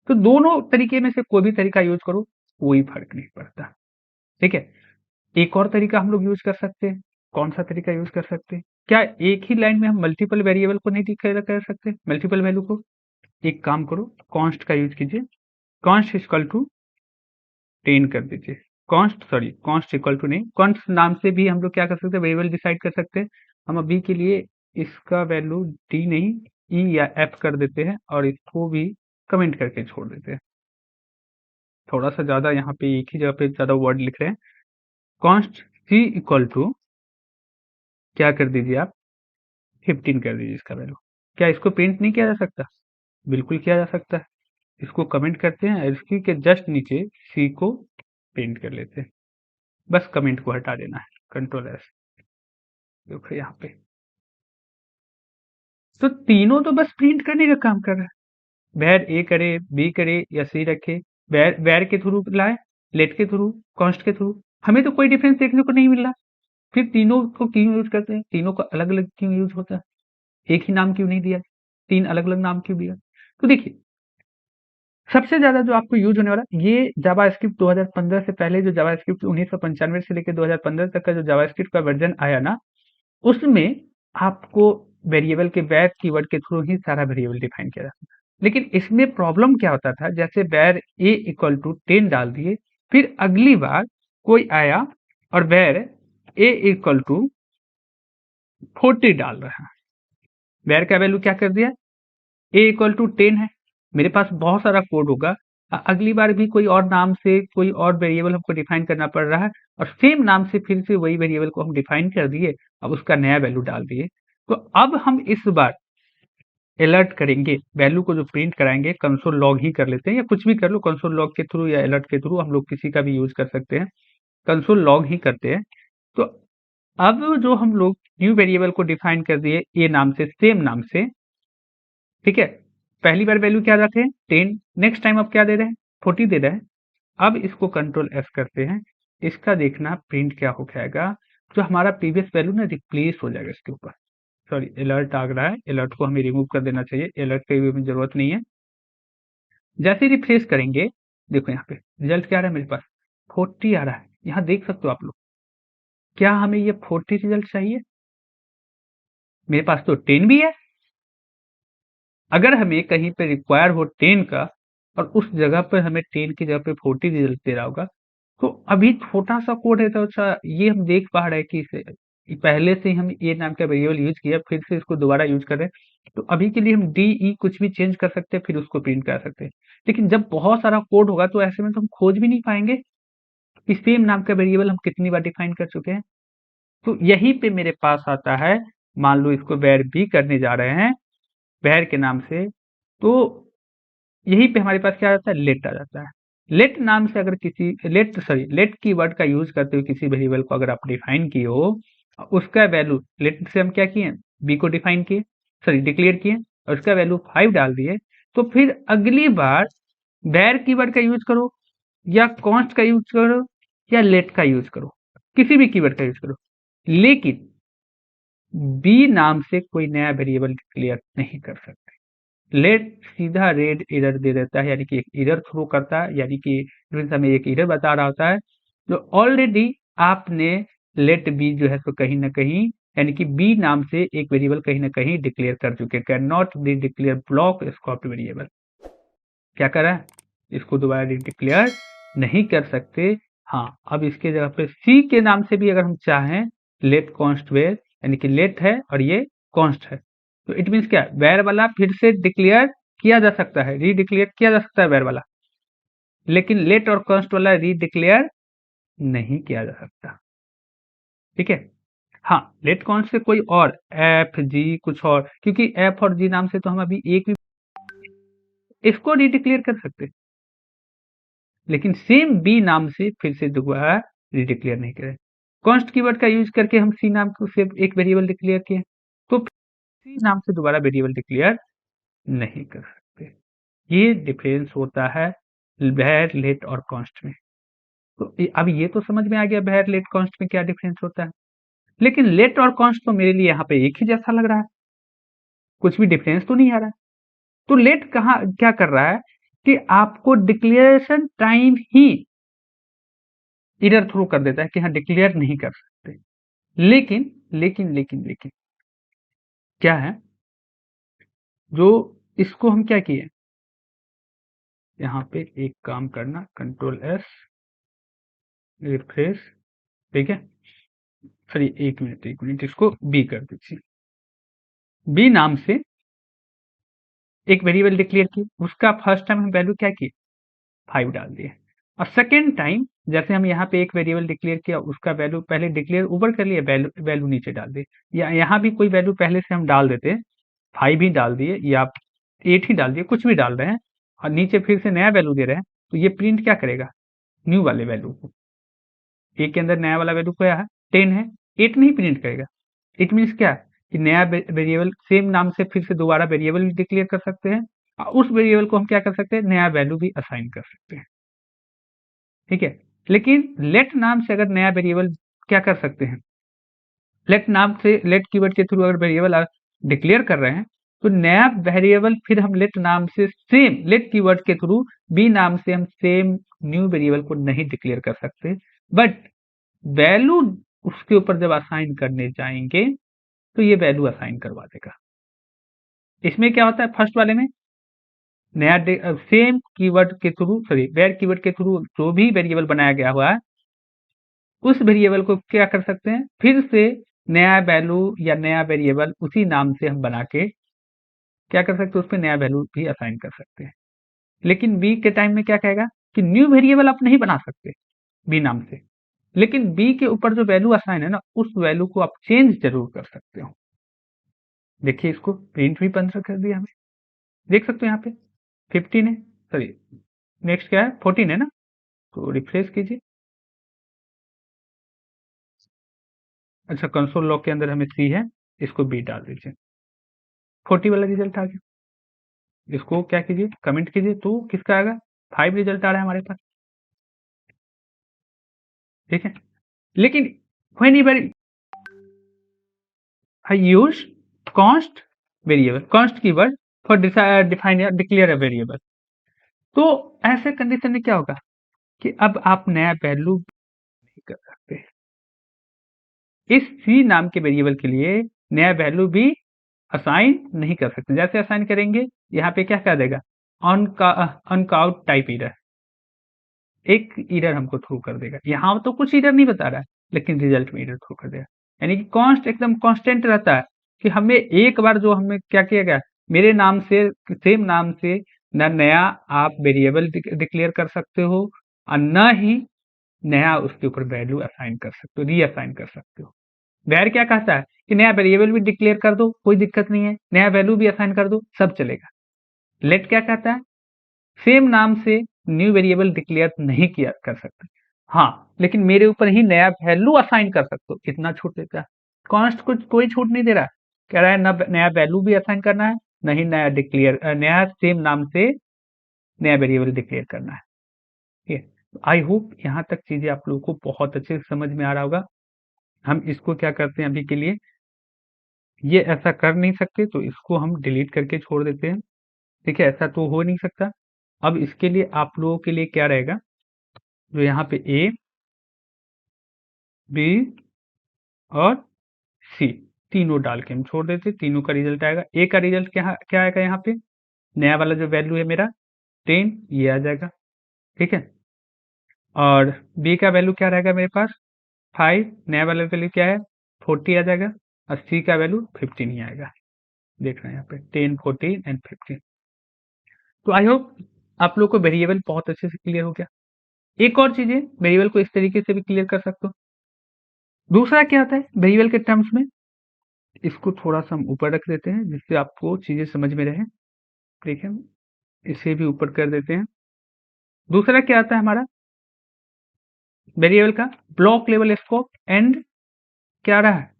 तो दोनों तरीके में से कोई भी तरीका यूज करो, कोई फर्क नहीं पड़ता, ठीक है। एक और तरीका हम लोग यूज कर सकते हैं, कौन सा तरीका यूज कर सकते हैं, क्या एक ही लाइन में हम मल्टीपल वेरिएबल को नहीं डिक्लेयर कर सकते, मल्टीपल वैल्यू को। एक काम करो, कॉन्स्ट का यूज कीजिए, कॉन्स्ट इक्वल टू 10 कर दीजिए, const sorry const equal to नहीं, कॉन्स्ट नाम से भी हम लोग क्या कर सकते हैं, वेरिएबल डिसाइड कर सकते हैं। हम अभी के लिए इसका वैल्यू डी नहीं ई या एफ कर देते हैं, और इसको भी कमेंट करके छोड़ देते हैं। थोड़ा सा ज़्यादा यहाँ पे एक ही जगह पे ज़्यादा वर्ड लिख रहे हैं। कॉन्स्ट सी इक्वल टू क्या कर दीजिए आप 15 कर दीजिए इसका वैल्यू। क्या इसको प्रिंट नहीं किया जा सकता? बिल्कुल किया जा सकता है। इसको कमेंट करते हैं और इसकी के जस्ट नीचे सी को प्रिंट कर लेते हैं। बस कमेंट को हटा देना है, कंट्रोल एस। देखो यहाँ पे तो तीनों तो बस प्रिंट करने का काम कर रहा है। वैर ए करे, बी करे या सी रखे, वैर वैर के थ्रू लाए, लेट के थ्रू, कॉन्स्ट के थ्रू, हमें तो कोई डिफरेंस देखने को नहीं मिल रहा। फिर तीनों को क्यों यूज करते हैं? तीनों का अलग अलग क्यों यूज होता है? एक ही नाम क्यों नहीं दिया? तीन अलग अलग नाम क्यों दिया? तो देखिए, सबसे ज्यादा जो आपको यूज होने वाला ये जावास्क्रिप्ट 2015 से पहले जो जावास्क्रिप्ट 1995 से लेकर 2015 तक का जो जावास्क्रिप्ट का वर्जन आया ना, उसमें आपको वेरिएबल के वैर कीवर्ड के थ्रू ही सारा वेरिएबल डिफाइन किया जाता था। लेकिन इसमें प्रॉब्लम क्या होता था, जैसे वैर ए इक्वल टू 10 डाल दिए, फिर अगली बार कोई आया और वैर ए इक्वल टू 40 डाल रहा है। वैर का वैल्यू क्या कर दिया? ए इक्वल टू 10 है। मेरे पास बहुत सारा कोड होगा, अगली बार भी कोई और नाम से कोई और वेरिएबल हमको डिफाइन करना पड़ रहा है और सेम नाम से फिर से वही वेरिएबल को हम डिफाइन कर दिए, अब उसका नया वैल्यू डाल दिए। तो अब हम इस बार अलर्ट करेंगे, वैल्यू को जो प्रिंट कराएंगे कंसोल लॉग ही कर लेते हैं, या कुछ भी कर लो, कंसोल लॉग के थ्रू या अलर्ट के थ्रू हम लोग किसी का भी यूज कर सकते हैं। कंसोल लॉग ही करते हैं। तो अब जो हम लोग न्यू वेरिएबल को डिफाइन कर दिए ए नाम से, सेम नाम से, ठीक है। पहली बार वैल्यू क्या रखे हैं 10, नेक्स्ट टाइम अब क्या दे रहे हैं 40 दे रहे हैं। अब इसको कंट्रोल एफ करते हैं, इसका देखना प्रिंट क्या हो जाएगा, जो हमारा प्रीवियस वैल्यू ना रिप्लेस हो जाएगा इसके ऊपर। सॉरी, अलर्ट आ रहा है, अलर्ट को हमें रिमूव कर देना चाहिए, अलर्ट की भी हमें जरूरत नहीं है। जैसे रिफ्रेश करेंगे, देखो यहाँ पे रिजल्ट क्या आ रहा है, मेरे पास 40 आ रहा है। यहाँ देख सकते हो आप लोग, क्या हमें ये 40 रिजल्ट चाहिए? मेरे पास तो 10 भी है। अगर हमें कहीं पे रिक्वायर हो 10 का और उस जगह पर हमें 10 की जगह पे 40 रिजल्ट दे रहा होगा, तो अभी छोटा सा कोड है, तो अच्छा ये हम देख पा रहे हैं कि इसे पहले से ही हम ए नाम का वेरिएबल यूज किया, फिर से इसको दोबारा यूज कर रहे हैं, तो अभी के लिए हम डी ई कुछ भी चेंज कर सकते हैं, फिर उसको प्रिंट कर सकते हैं। लेकिन जब बहुत सारा कोड होगा तो ऐसे में तो हम खोज भी नहीं पाएंगे कि सेम नाम का वेरिएबल हम कितनी बार डिफाइन कर चुके हैं। तो यहीं पे मेरे पास आता है, मान लो इसको वैर बी करने जा रहे हैं वैर के नाम से, तो यहीं पे हमारे पास क्या आ जाता है, लेट आ जाता है। लेट नाम से अगर किसी लेट कीवर्ड का यूज करते हुए किसी वेरिएबल को अगर आप डिफाइन किए हो, उसका वैल्यू लेट से हम क्या किए, बी को डिफाइन किए, सॉरी डिक्लेयर किए, और उसका वैल्यू 5 डाल दिए, तो फिर अगली बार वैर कीवर्ड का यूज करो या कॉन्स्ट का यूज करो या लेट का यूज करो, किसी भी कीवर्ड का यूज करो, लेकिन बी नाम से कोई नया वेरिएबल डिक्लेयर नहीं कर सकते। लेट सीधा रेड एरर दे देता है, यानी कि एक एरर थ्रो करता है, यानी कि हमें एक एरर बता रहा होता है, जो ऑलरेडी आपने लेट बी जो है तो कहीं ना कहीं, यानी कि बी नाम से एक वेरिएबल कहीं ना कहीं डिक्लेयर कर चुके। Can not D declare block scope variable, क्या कर रहा है, इसको दोबारा डिक्लेयर नहीं कर सकते। हाँ, अब इसके जगह पे सी के नाम से भी अगर हम चाहें लेट कॉन्स्ट वेयर, यानी कि लेट है और ये कॉन्स्ट है, तो इट मीन्स क्या, वेर वाला फिर से डिक्लेयर किया जा सकता है, रीडिक्लेयर किया जा सकता है वेर वाला, लेकिन लेट और कॉन्स्ट वाला रीडिक्लेयर नहीं किया जा सकता। ठीक है। हाँ, लेट कॉन्स्ट से कोई और एफ जी कुछ और, क्योंकि एफ और जी नाम से तो हम अभी एक भी इसको रीडिक्लेयर कर सकते, लेकिन सेम बी नाम से फिर से दोबारा रीडिक्लेयर नहीं करें। कॉन्स्ट कीवर्ड का यूज करके हम सी नाम को से एक वेरिएबल डिक्लेयर किए, तो सी नाम से दोबारा वेरिएबल डिक्लेयर नहीं कर सकते। ये डिफरेंस होता है वैर लेट और कॉन्स्ट में। तो अब ये तो समझ में आ गया वैर लेट कॉन्स्ट में क्या डिफरेंस होता है, लेकिन लेट और कॉन्स्ट तो मेरे लिए यहाँ पे एक ही जैसा लग रहा है, कुछ भी डिफरेंस तो नहीं आ रहा है। तो लेट कहाँ क्या कर रहा है कि आपको डिक्लेरेशन टाइम ही एरर थ्रो कर देता है कि हाँ डिक्लेयर नहीं कर सकते। लेकिन क्या है, जो इसको हम क्या किए, यहाँ पे एक काम करना, कंट्रोल एस, रिफ्रेश, ठीक है। सॉरी, एक मिनट इसको बी कर दीजिए। बी नाम से एक वेरिएबल डिक्लेयर की, उसका फर्स्ट टाइम हम वैल्यू क्या किए 5 डाल दिए, और सेकेंड टाइम जैसे हम यहाँ पे एक वेरिएबल डिक्लेयर किया उसका वैल्यू पहले डिक्लेयर ऊपर कर लिया, वैल्यू नीचे डाल दी, या यहाँ भी कोई वैल्यू पहले से हम डाल देते हैं, 5 ही डाल दिए या 8 ही डाल दिए, कुछ भी डाल रहे हैं और नीचे फिर से नया वैल्यू दे रहे हैं, तो ये प्रिंट क्या करेगा न्यू वाले वैल्यू को। ए के अंदर नया वाला वैल्यू क्या है 10 है, 8 नहीं प्रिंट करेगा। इट मीन्स क्या कि नया वेरिएबल सेम नाम से फिर से दोबारा वेरिएबल डिक्लेयर कर सकते हैं, और उस वेरिएबल को हम क्या कर सकते हैं नया वैल्यू भी असाइन कर सकते हैं। ठीक है, लेकिन लेट नाम से अगर नया वेरिएबल क्या कर सकते हैं, लेट नाम से लेट कीवर्ड के थ्रू अगर वेरिएबल डिक्लेयर कर रहे हैं, तो नया वेरिएबल फिर हम लेट नाम से सेम लेट कीवर्ड के थ्रू बी नाम से हम सेम न्यू वेरिएबल को नहीं डिक्लेयर कर सकते, बट वैल्यू उसके ऊपर जब असाइन करने जाएंगे तो ये वैल्यू असाइन करवा देगा। इसमें क्या होता है फर्स्ट वाले में नया सेम कीवर्ड के थ्रू सॉरी वेर कीवर्ड के थ्रू जो भी वेरिएबल बनाया गया हुआ है उस वेरिएबल को क्या कर सकते हैं फिर से नया वैल्यू या नया वेरिएबल उसी नाम से हम बना के क्या कर सकते हैं उस पर नया वैल्यू भी असाइन कर सकते हैं। लेकिन बी के टाइम में क्या कहेगा कि न्यू वेरिएबल आप नहीं बना सकते बी नाम से, लेकिन बी के ऊपर जो वैल्यू असाइन है ना उस वैल्यू को आप चेंज जरूर कर सकते हो। देखिए इसको प्रिंट भी 15 कर दिया हमें, देख सकते हो यहाँ पे 15 है, सॉरी नेक्स्ट क्या है 14 है ना, तो रिफ्रेश कीजिए। अच्छा कंसोल लॉग के अंदर हमें सी है, इसको बी डाल दीजिए, 40 वाला रिजल्ट आ गया। इसको क्या कीजिए कमेंट कीजिए तो किसका आएगा 5 रिजल्ट आ रहा है हमारे पास। ठीक है, लेकिन whenever I use const variable const keyword for define या declare a variable, तो ऐसे कंडीशन में क्या होगा कि अब आप नया वैल्यू नहीं कर सकते, इस सी नाम के वेरिएबल के लिए नया वैल्यू भी असाइन नहीं कर सकते। जैसे असाइन करेंगे यहाँ पे क्या कह देगा अनकाउट टाइप एरर, एक एरर हमको थ्रू कर देगा। यहाँ तो कुछ एरर नहीं बता रहा है लेकिन रिजल्ट में एरर थ्रू कर देगा, यानी कि कॉन्स्ट एकदम कांस्टेंट रहता है कि हमें एक बार जो हमें क्या किया गया मेरे नाम से सेम नाम से न नया आप वेरिएबल डिक्लेयर कर सकते हो और न ही नया उसके ऊपर वैल्यू असाइन कर सकते हो रीअसाइन कर सकते हो। वैर क्या कहता है कि नया वेरिएबल भी डिक्लेयर कर दो कोई दिक्कत नहीं है, नया वैल्यू भी असाइन कर दो सब चलेगा। लेट क्या कहता है सेम नाम से न्यू वेरिएबल डिक्लेयर नहीं किया कर सकते, हाँ लेकिन मेरे ऊपर ही नया वैल्यू असाइन कर सकते हो, इतना छूट देता है। कॉन्स्ट को कोई छूट नहीं दे रहा, कह रहा है न नया वैल्यू भी असाइन करना है न ही नया डिक्लेयर नया सेम नाम से नया वेरिएबल डिक्लेयर करना है। ठीक है, आई होप यहाँ तक चीजें आप लोगों को बहुत अच्छे से समझ में आ रहा होगा। हम इसको क्या करते हैं अभी के लिए ये ऐसा कर नहीं सकते तो इसको हम डिलीट करके छोड़ देते हैं। ठीक है, ऐसा तो हो नहीं सकता। अब इसके लिए आप लोगों के लिए क्या रहेगा जो यहाँ पे ए बी और सी तीनों डाल के हम छोड़ देते, तीनों का रिजल्ट आएगा। ए का रिजल्ट क्या क्या आएगा यहाँ पे नया वाला जो वैल्यू है मेरा 10 ये आ जाएगा। ठीक है, और बी का वैल्यू क्या रहेगा मेरे पास 5, नया वाला वैल्यू क्या है 40 आ जाएगा, और सी का वैल्यू 15 ही आएगा। देख रहे हैं यहाँ पे 10 14 एंड 15। तो आई होप आप लोग को वेरिएबल बहुत अच्छे से क्लियर हो गया। एक और चीज है वेरिएबल को इस तरीके से भी क्लियर कर सकते हो। दूसरा क्या आता है वेरिएबल के टर्म्स में, इसको थोड़ा सा हम ऊपर रख देते हैं जिससे आपको चीजें समझ में रहे। ठीक है, इसे भी ऊपर कर देते हैं। दूसरा क्या आता है हमारा वेरिएबल का ब्लॉक लेवल स्कोप एंड क्या रहा है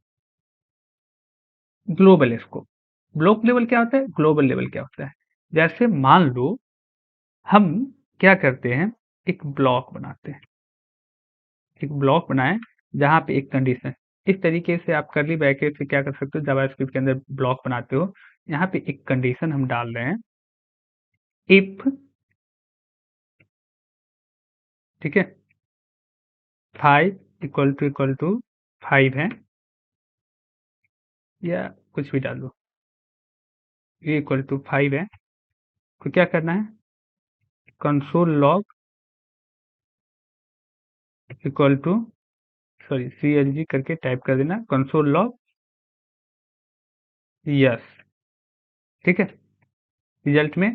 ग्लोबल स्कोप। ब्लॉक लेवल क्या होता है ग्लोबल लेवल क्या होता है, जैसे मान लो हम क्या करते हैं एक ब्लॉक बनाते हैं, एक ब्लॉक बनाएं जहां पे एक कंडीशन इस तरीके से आप करली ब्रैकेट से क्या कर सकते हो जावास्क्रिप्ट के अंदर ब्लॉक बनाते हो, यहाँ पे एक कंडीशन हम डाल रहे हैं इफ, ठीक है 5 इक्वल टू 5 है या कुछ भी डाल दो, ये इक्वल टू 5 है, तो क्या करना है console log equal to sorry CLG करके टाइप कर देना कंसोल लॉग यस। ठीक है, रिजल्ट में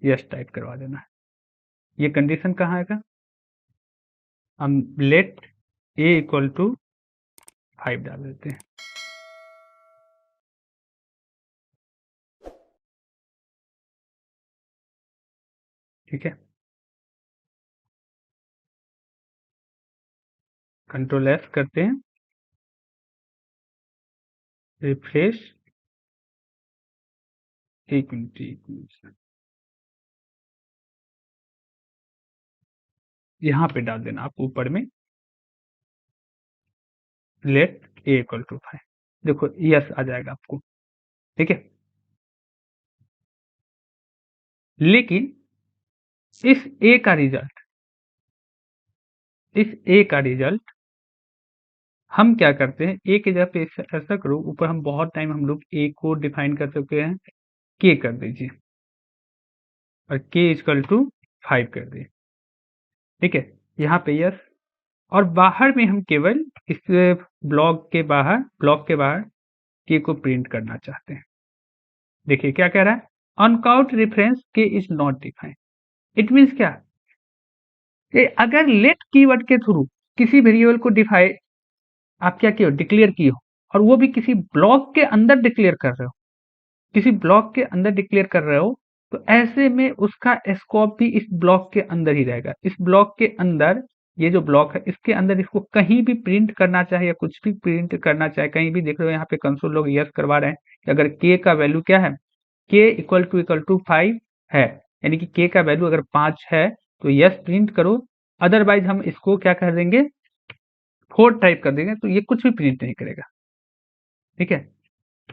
यस टाइप करवा देना है। ये कंडीशन कहाँ आएगा, हम लेट ए इक्वल टू 5 डाल देते हैं। ठीक है, कंट्रोल एस करते हैं, रिफ्रेश, एक मिनट यहाँ पे डाल देना आप ऊपर में लेट ए इक्वल टू 5, देखो यस आ जाएगा आपको। ठीक है, लेकिन इस ए का रिजल्ट, इस ए का रिजल्ट हम क्या करते हैं, ए की जगह पे ऐसा करो, ऊपर हम बहुत टाइम हम लोग ए को डिफाइन कर सकते हैं, के कर दीजिए और के इक्वल टू 5 कर दिए। ठीक है, यहाँ पे यस, और बाहर में हम केवल इस ब्लॉक के बाहर के को प्रिंट करना चाहते हैं। देखिए क्या कह रहा है, अनकाउंट रेफरेंस के is not defined. It means क्या कि अगर लेट कीवर्ड के थ्रू किसी वेरिएबल को डिफाइन आप क्या किए हो, डिक्लेयर किए हो, और वो भी किसी ब्लॉक के अंदर डिक्लेयर कर रहे हो, किसी ब्लॉक के अंदर डिक्लेयर कर रहे हो, तो ऐसे में उसका स्कोप भी इस ब्लॉक के अंदर ही रहेगा। इस ब्लॉक के अंदर, ये जो ब्लॉक है इसके अंदर इसको कहीं भी प्रिंट करना चाहे या कुछ भी प्रिंट करना चाहे, कहीं भी देख रहे हो यहाँ पे कंसोल लोग यस करवा रहे हैं कि अगर के का वैल्यू क्या है, के इक्वल टू 5 है, यानी कि के का वैल्यू अगर 5 है तो यस प्रिंट करो, अदरवाइज हम इसको क्या कर देंगे, 4 टाइप कर देंगे, तो ये कुछ भी प्रिंट नहीं करेगा। ठीक है,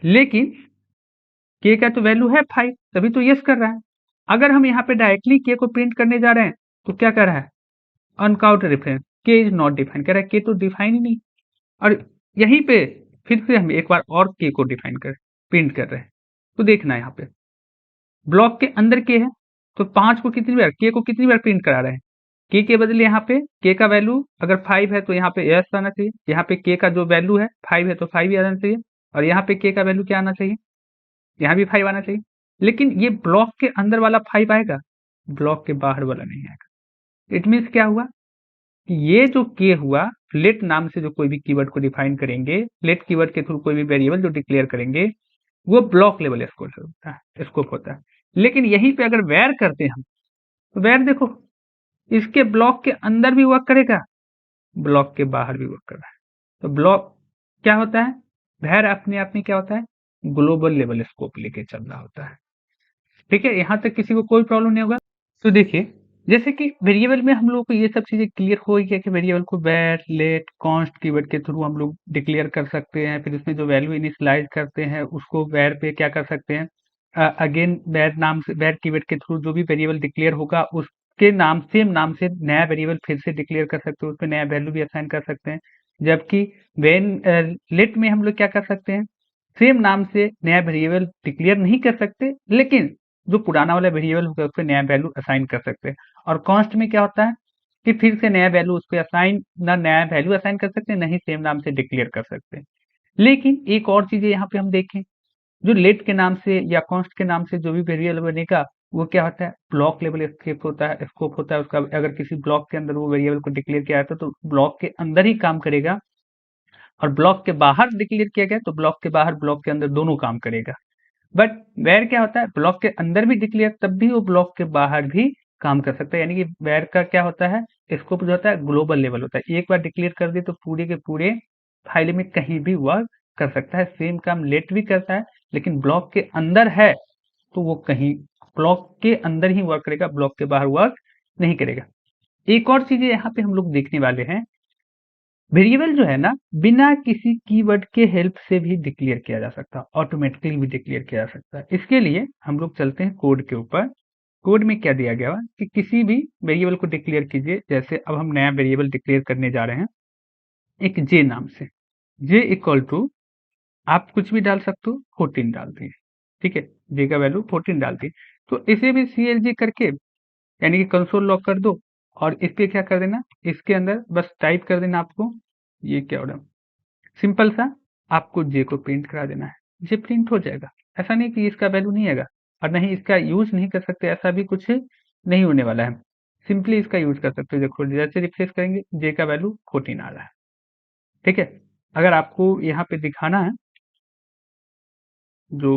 लेकिन के का तो वैल्यू है 5, तभी तो यस कर रहा है। अगर हम यहाँ पे डायरेक्टली के को प्रिंट करने जा रहे हैं तो क्या कर रहा है, अनकाउंट रेफरेंस के इज नॉट डिफाइन, कह रहा है के तो डिफाइन ही नहीं, और यहीं पे फिर से हम एक बार और के को डिफाइन कर प्रिंट कर रहे हैं। तो देखना यहाँ पे ब्लॉक के अंदर के है, तो 5 को कितनी बार, के को कितनी बार प्रिंट करा रहे हैं, के बदले यहाँ पे के का वैल्यू अगर 5 है तो यहाँ पे यस आना चाहिए, यहाँ पे के का जो वैल्यू है 5 है तो 5 ही आना चाहिए, और यहाँ पे के का वैल्यू क्या आना चाहिए, यहाँ भी 5 आना चाहिए। लेकिन ये ब्लॉक के अंदर वाला 5 आएगा, ब्लॉक के बाहर वाला नहीं आएगा। इट मीन्स क्या हुआ कि ये जो के हुआ, लेट नाम से जो कोई भी कीवर्ड को डिफाइन करेंगे, लेट कीवर्ड के थ्रू कोई भी वेरिएबल जो डिक्लेयर करेंगे, वो ब्लॉक लेवल स्कोप होता है। लेकिन यहीं पे अगर वेर करते हैं हम, तो वेर देखो इसके ब्लॉक के अंदर भी वर्क करेगा, ब्लॉक के बाहर भी वर्क कर रहा है। तो ब्लॉक क्या होता है, वेर अपने आप में क्या होता है, ग्लोबल लेवल स्कोप लेके चल रहा होता है। ठीक है, यहाँ तक किसी को कोई प्रॉब्लम नहीं होगा। तो देखिए जैसे कि वेरिएबल में हम लोग को ये सब चीजें क्लियर हो गई है कि वेरिएबल को वैर, लेट, कॉन्स्ट कीवर्ड के थ्रू हम लोग डिक्लेयर कर सकते हैं, फिर उसमें जो वैल्यू इनिशियलाइज करते हैं उसको वैर पे क्या कर सकते हैं, अगेन वैर नाम से, वैर कीवर्ड के थ्रू जो भी वेरिएबल डिक्लेयर होगा उसके नाम, सेम नाम से नया वेरिएबल फिर से डिक्लेयर कर सकते हैं, उसमें नया वैल्यू भी असाइन कर सकते हैं। जबकि वेन लेट में हम लोग क्या कर सकते हैं, सेम नाम से नया वेरिएबल डिक्लेयर नहीं कर सकते, लेकिन जो पुराना वाला वेरिएबल होगा उस पर नया वैल्यू असाइन कर सकते हैं। और कॉन्स्ट में क्या होता है कि फिर से नया वैल्यू उस पर असाइन, ना नया वैल्यू असाइन कर सकते हैं, ना ही सेम नाम से डिक्लेयर कर सकते हैं। लेकिन एक और चीज यहाँ पे हम देखें, जो लेट के नाम से या कॉन्स्ट के नाम से जो भी वेरिएबल बनेगा वो क्या होता है, ब्लॉक लेवल स्कोप होता है उसका। अगर किसी ब्लॉक के अंदर वो वेरिएबल को डिक्लेयर किया जाता है तो ब्लॉक के अंदर ही काम करेगा, और ब्लॉक के बाहर डिक्लेयर किया गया तो ब्लॉक के बाहर ब्लॉक के अंदर दोनों काम करेगा। बट वेर क्या होता है, ब्लॉक के अंदर भी डिक्लेयर, तब भी वो ब्लॉक के बाहर भी काम कर सकता है। यानी कि वेर का क्या होता है, स्कोप जो होता है ग्लोबल लेवल होता है, एक बार डिक्लेयर कर दिए तो पूरे के पूरे फाइल में कहीं भी वर्क कर सकता है। सेम काम लेट भी करता है, लेकिन ब्लॉक के अंदर है तो वो कहीं ब्लॉक के अंदर ही वर्क करेगा, ब्लॉक के बाहर वर्क नहीं करेगा। एक और चीज यहाँ पे हम लोग देखने वाले हैं, वेरिएबल जो है ना बिना किसी कीवर्ड के हेल्प से भी डिक्लेयर किया जा सकता है, ऑटोमेटिकली भी डिक्लेयर किया जा सकता है। इसके लिए हम लोग चलते हैं कोड के ऊपर। कोड में क्या दिया गया है कि किसी भी वेरिएबल को डिक्लेयर कीजिए, जैसे अब हम नया वेरिएबल डिक्लेयर करने जा रहे हैं एक जे नाम से, जे इक्वल टू आप कुछ भी डाल सकते हो, 14 डाल दिए। ठीक है, जे का वैल्यू 14 डाल दी, तो इसे भी CLG करके यानी कि कंसोल लॉक कर दो, और इसके क्या कर देना, इसके अंदर बस टाइप कर देना आपको, ये क्या हो रहा है, सिंपल सा आपको जे को प्रिंट करा देना है, जे प्रिंट हो जाएगा। ऐसा नहीं कि इसका वैल्यू नहीं आएगा, और नहीं इसका यूज नहीं कर सकते, ऐसा भी कुछ नहीं होने वाला है। सिंपली इसका यूज कर सकते हो। देखो जैसे रिफ्रेश करेंगे जे का वैल्यू 14 आ रहा है। ठीक है, अगर आपको यहाँ पे दिखाना है जो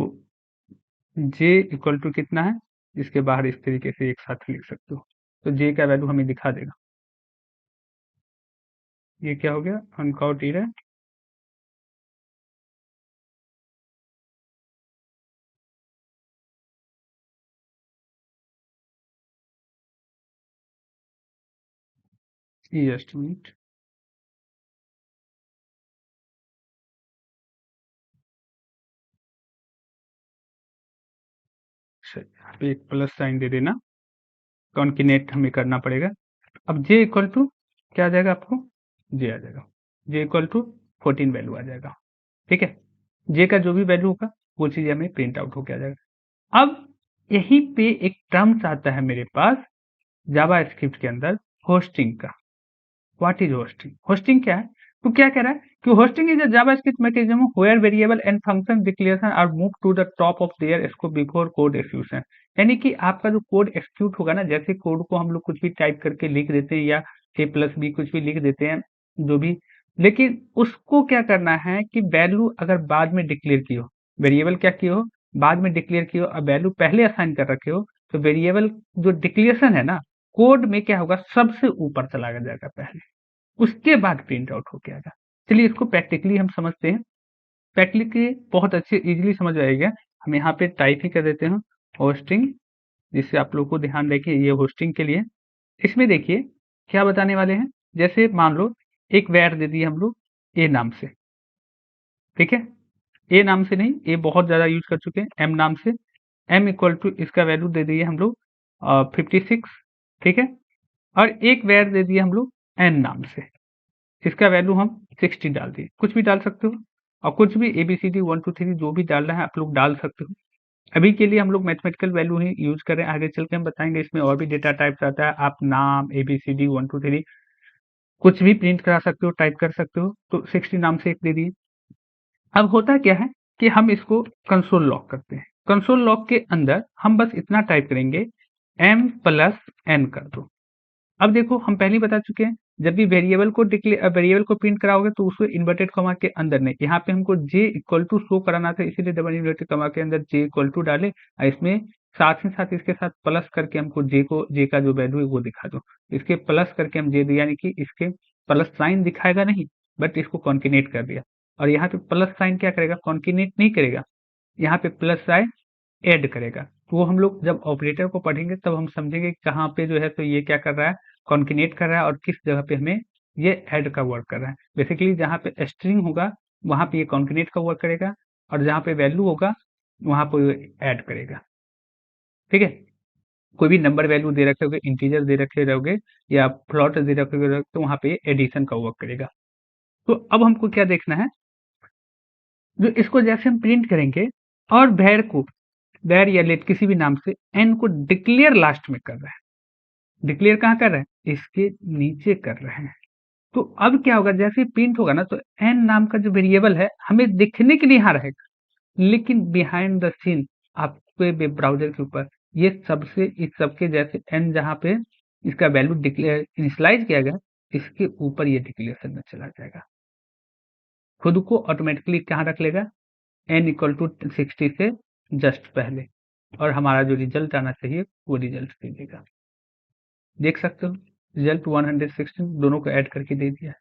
जे इक्वल टू कितना है, इसके बाहर इस तरीके से एक साथ लिख सकते हो, तो जे का वैल्यू हमें दिखा देगा। ये क्या हो गया, अनकाउंट इरर, जस्ट मिनट। यहाँ पे एक प्लस साइन दे देना, कॉन्किनेट हमें करना पड़ेगा। अब जे इक्वल टू क्या आ जाएगा आपको, जे आ जाएगा, जे इक्वल टू 14 वैल्यू आ जाएगा। ठीक है, जे का जो भी वैल्यू होगा वो चीज हमें प्रिंट आउट होकर आ जाएगा। अब यहीं पे एक टर्म्स आता है मेरे पास जावा स्क्रिप्ट के अंदर, होस्टिंग का। व्हाट इज होस्टिंग, होस्टिंग क्या है, तो क्या कह रहा है कि hoisting is a JavaScript mechanism where variable and function declaration are move to the top of their scope before code execution. यानी कि आपका जो कोड एक्सक्यूट होगा ना, जैसे कोड को हम लोग कुछ भी टाइप करके लिख देते हैं या ए प्लस बी कुछ भी लिख देते हैं जो भी, लेकिन उसको क्या करना है कि वैल्यू अगर बाद में डिक्लेयर की हो, वेरिएबल क्या की हो, बाद में डिक्लेयर की हो, और वैल्यू पहले असाइन कर रखे हो, तो वेरिएबल जो डिक्लेरेशन है ना कोड में क्या होगा, सबसे ऊपर चला जाएगा पहले, उसके बाद प्रिंट आउट होके आएगा। चलिए इसको प्रैक्टिकली हम समझते हैं। प्रैक्टिकली बहुत अच्छे इजीली समझ आएगा। हम यहाँ पे टाइप ही कर देते हैं होस्टिंग, जिससे आप लोग को ध्यान रखिए ये होस्टिंग के लिए। इसमें देखिए क्या बताने वाले हैं, जैसे मान लो एक वैर दे दिए हम लोग ए नाम से। ठीक है, ए नाम से नहीं, ए बहुत ज्यादा यूज कर चुके हैं, एम नाम से। एम इक्वल टू इसका वैल्यू दे दिए हम लोग 56। ठीक है, और एक वैर दे दिए हम लोग एन नाम से, इसका वैल्यू हम 60 डाल दिए, कुछ भी डाल सकते हो, और कुछ भी ABCD 1 2 3 जो भी डालना है आप लोग डाल सकते हो। अभी के लिए हम लोग मैथमेटिकल वैल्यू ही यूज कर रहे हैं, आगे चल के हम बताएंगे इसमें और भी डेटा टाइप्स आता है, आप नाम ABCD 1 2 3 कुछ भी प्रिंट करा सकते हो, टाइप कर सकते हो, तो 60 नाम से एक दे दिए। अब होता क्या है कि हम इसको कंसोल लॉक करते हैं, कंसोल लॉक के अंदर हम बस इतना टाइप करेंगे m प्लस n कर दो। अब देखो हम पहले ही बता चुके हैं, जब भी वेरिएबल को प्रिंट कराओगे तो उसको इन्वर्टेड कॉमा के अंदर नहीं, यहाँ पे हमको जे इक्वल टू शो कराना था, इसीलिए डबल इन्वर्टेड कॉमा के अंदर जे इक्वल टू डाले, और इसमें साथ ही साथ इसके साथ प्लस करके हमको जे का जो वैल्यू है वो दिखा दो। इसके प्लस करके हम जे दिया, यानी कि इसके प्लस साइन दिखाएगा नहीं, बट इसको कॉन्किनेट कर दिया। और यहाँ पे प्लस साइन क्या करेगा, कॉन्किनेट नहीं करेगा, यहाँ पे प्लस साइन ऐड करेगा। तो वो हम लोग जब ऑपरेटर को पढ़ेंगे तब हम समझेंगे कि कहाँ पे जो है तो ये क्या कर रहा है, कॉन्किनेट कर रहा है, और किस जगह पे हमें ये ऐड का वर्क कर रहा है। बेसिकली जहाँ पे स्ट्रिंग होगा वहां पे ये कॉन्किनेट का वर्क करेगा, और जहाँ पे वैल्यू होगा वहां पे ऐड करेगा। ठीक है, कोई भी नंबर वैल्यू दे रखे होगे, इंटीजर दे रखे रहोगे या फ्लॉट दे रखे होगे, तो वहां पे एडिशन का वर्क करेगा। तो अब हमको क्या देखना है, जो इसको जैसे हम प्रिंट करेंगे, और वैर को, वैर या लेट किसी भी नाम से एन को डिक्लेयर लास्ट में कर रहा है, डिक्लेयर कहाँ कर रहे हैं, इसके नीचे कर रहे हैं। तो अब क्या होगा, जैसे ही प्रिंट होगा ना तो एन नाम का जो वेरिएबल है हमें दिखने के लिए यहाँ रहेगा, लेकिन बिहाइंड द सीन आपके वेब ब्राउजर के ऊपर ये सबसे इस सबके जैसे एन जहाँ पे इसका वैल्यू डिक्लेयर इनिशियलाइज किया गया, इसके ऊपर ये डिक्लेरेशन में चला जाएगा, खुद को ऑटोमेटिकली कहाँ रख लेगा, एन इक्वल टू 60 से जस्ट पहले, और हमारा जो रिजल्ट आना चाहिए वो रिजल्ट दे देगा। देख सकते हो रिजल्ट 116 दोनों को ऐड करके दे दिया है।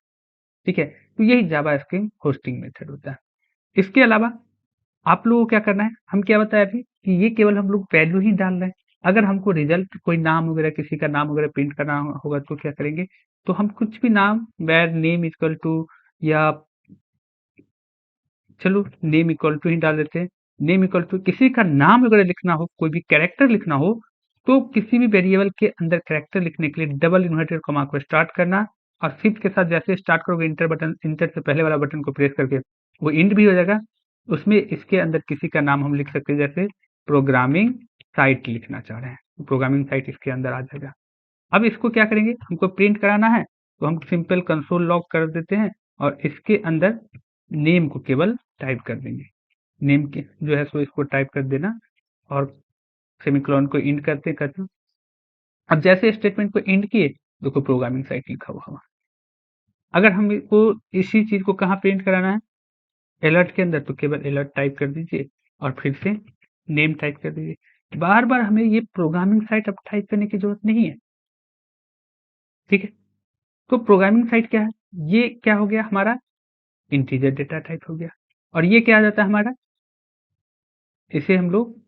ठीक है, तो यही जावा स्क्रिप्ट होस्टिंग मेथड होता है। इसके अलावा आप लोगों को क्या करना है, हम क्या बताया अभी कि ये केवल हम लोग वैल्यू ही डाल रहे हैं। अगर हमको रिजल्ट कोई नाम वगैरह किसी का नाम वगैरह प्रिंट करना होगा तो क्या करेंगे, तो हम कुछ भी नाम वेर नेम इक्वल टू, या चलो नेम इक्वल टू ही डाल देते हैं। नेम इक्वल टू किसी का नाम अगर लिखना हो, कोई भी कैरेक्टर लिखना हो, तो किसी भी वेरिएबल के अंदर कैरेक्टर लिखने के लिए डबल इन्वर्टेड कॉमा को स्टार्ट करना, और शिफ्ट के साथ जैसे स्टार्ट करोगे इंटर बटन, इंटर से पहले वाला बटन को प्रेस करके वो इंट भी हो जाएगा। उसमें इसके अंदर किसी का नाम हम लिख सकते हैं, जैसे प्रोग्रामिंग साइट लिखना चाह रहे हैं, तो प्रोग्रामिंग साइट इसके अंदर आ जाएगा। अब इसको क्या करेंगे, हमको प्रिंट कराना है, तो हम सिंपल कंसोल लॉग कर देते हैं, और इसके अंदर नेम को केवल टाइप कर देंगे, नेम के जो है सो इसको टाइप कर देना, और सेमीकोलन को इंड करते करते अब जैसे स्टेटमेंट को इंड किए, देखो प्रोग्रामिंग साइट लिखा हुआ। अगर हमको इसी चीज को कहाँ प्रिंट कराना है, अलर्ट के अंदर, तो केवल अलर्ट टाइप कर दीजिए और फिर से नेम टाइप कर दीजिए। बार बार हमें ये प्रोग्रामिंग साइट अब टाइप करने की जरूरत नहीं है, ठीक है। तो प्रोग्रामिंग साइट क्या है, ये क्या हो गया हमारा, इंटीजर डेटा टाइप हो गया। और ये क्या आ जाता है हमारा, इसे हम लोग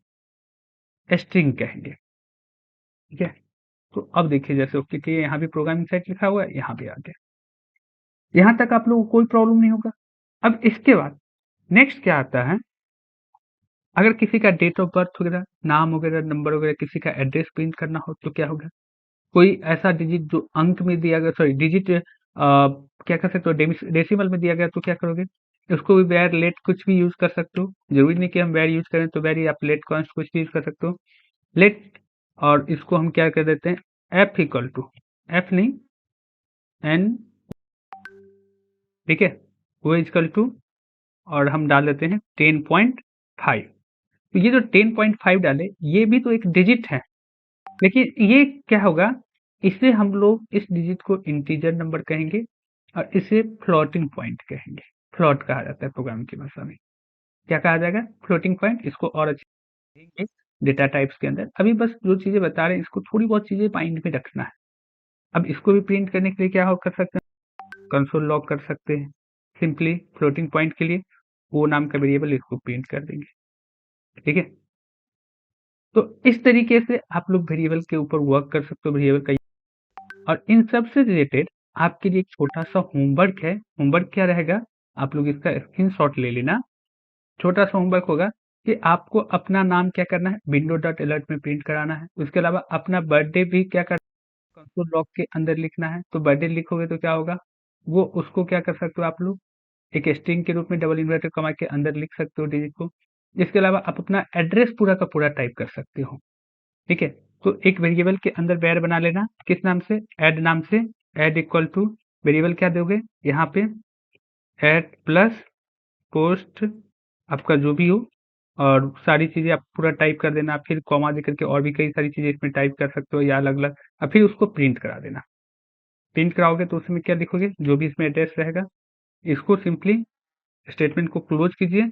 स्ट्रिंग कहेंगे, ठीक है। तो अब देखिए जैसे ओके कि यहाँ भी प्रोग्रामिंग साइट लिखा हुआ है, यहाँ भी आ गया। यहाँ तक आप लोगों को कोई प्रॉब्लम नहीं होगा। अब इसके बाद नेक्स्ट क्या आता है, अगर किसी का डेट ऑफ बर्थ वगैरह, नाम वगैरह, नंबर वगैरह, किसी का एड्रेस प्रिंट करना हो तो क्या होगा, कोई ऐसा डिजिट जो अंक में दिया गया, सॉरी डिजिट क्या कर सकते हो, डेसिमल में दिया गया तो क्या करोगे, उसको भी वेर लेट कुछ भी यूज कर सकते हो। जरूरी नहीं कि हम वेर यूज करें, तो वेर ही आप लेट कॉन्स्ट कुछ भी यूज कर सकते हो, लेट। और इसको हम क्या कर देते हैं, एफ इक्वल टू, एफ नहीं एन, ठीक है, वो इक्वल टू, और हम डाल देते हैं 10.5। तो ये जो 10.5 डाले, ये भी तो एक डिजिट है, लेकिन ये क्या होगा, इसे हम लोग इस डिजिट को इंटीजर नंबर कहेंगे और इसे फ्लोटिंग पॉइंट कहेंगे। फ्लोट कहा जाता है प्रोग्रामिंग की भाषा में, क्या कहा जाएगा, फ्लोटिंग पॉइंट। इसको और अच्छे डेटा टाइप्स के अंदर, अभी बस जो चीजें बता रहे हैं इसको थोड़ी बहुत चीजें माइंड में रखना है। अब इसको भी प्रिंट करने के लिए क्या हो कर सकते हैं, कंसोल लॉग कर सकते हैं। सिंपली फ्लोटिंग पॉइंट के लिए वो नाम का वेरिएबल इसको प्रिंट कर देंगे, ठीक है। तो इस तरीके से आप लोग वेरिएबल के ऊपर वर्क कर सकते हो, वेरिएबल का। और इन सब से रिलेटेड आपके लिए एक छोटा सा होमवर्क है। होमवर्क क्या रहेगा, आप लोग इसका स्क्रीनशॉट ले लेना। छोटा सा होमवर्क होगा कि आपको अपना नाम क्या करना है, विंडो डॉट अलर्ट में प्रिंट कराना है। उसके अलावा अपना बर्थडे भी क्या करना है, कंसोल लॉग के अंदर लिखना है। तो बर्थडे लिखोगे तो क्या होगा, वो उसको क्या कर सकते हो आप लोग, एक स्ट्रिंग के रूप में डबल इन्वर्टेड कॉमा के अंदर लिख सकते हो डिजिट को। इसके अलावा आप अपना एड्रेस पूरा का पूरा टाइप कर सकते हो, ठीक है। तो एक वेरिएबल के अंदर वेर बना लेना, किस नाम से, ऐड नाम से। ऐड इक्वल टू वेरिएबल क्या दोगे यहाँ पे, ऐड प्लस पोस्ट, आपका जो भी हो, और सारी चीजें आप पूरा टाइप कर देना। फिर कॉमा दे करके और भी कई सारी चीजें इसमें टाइप कर सकते हो या अलग अलग, और फिर उसको प्रिंट करा देना। प्रिंट कराओगे तो उसमें क्या लिखोगे, जो भी इसमें एड्रेस रहेगा। इसको सिंपली स्टेटमेंट को क्लोज कीजिए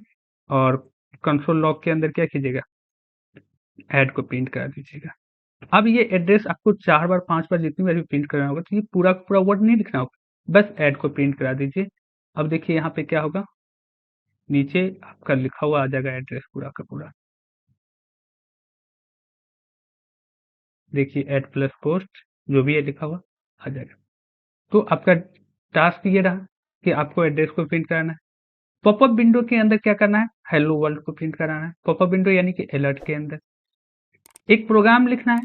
और कंसोल लॉग के अंदर क्या कीजिएगा, ऐड को प्रिंट करा दीजिएगा। अब ये एड्रेस आपको 4 बार 5 बार जितनी बार भी प्रिंट करना होगा, तो ये पूरा का पूरा वर्ड नहीं लिखना होगा, बस ऐड को प्रिंट करा दीजिए। अब देखिए यहाँ पे क्या होगा, नीचे आपका लिखा हुआ आ जाएगा एड्रेस पूरा का पूरा। देखिए ऐड प्लस पोस्ट जो भी है लिखा हुआ आ जाएगा। तो आपका टास्क ये रहा कि आपको एड्रेस को प्रिंट कराना है। पॉपअप विंडो के अंदर क्या करना है, हेलो वर्ल्ड को प्रिंट कराना है। पॉपअप विंडो यानी कि अलर्ट के अंदर एक प्रोग्राम लिखना है,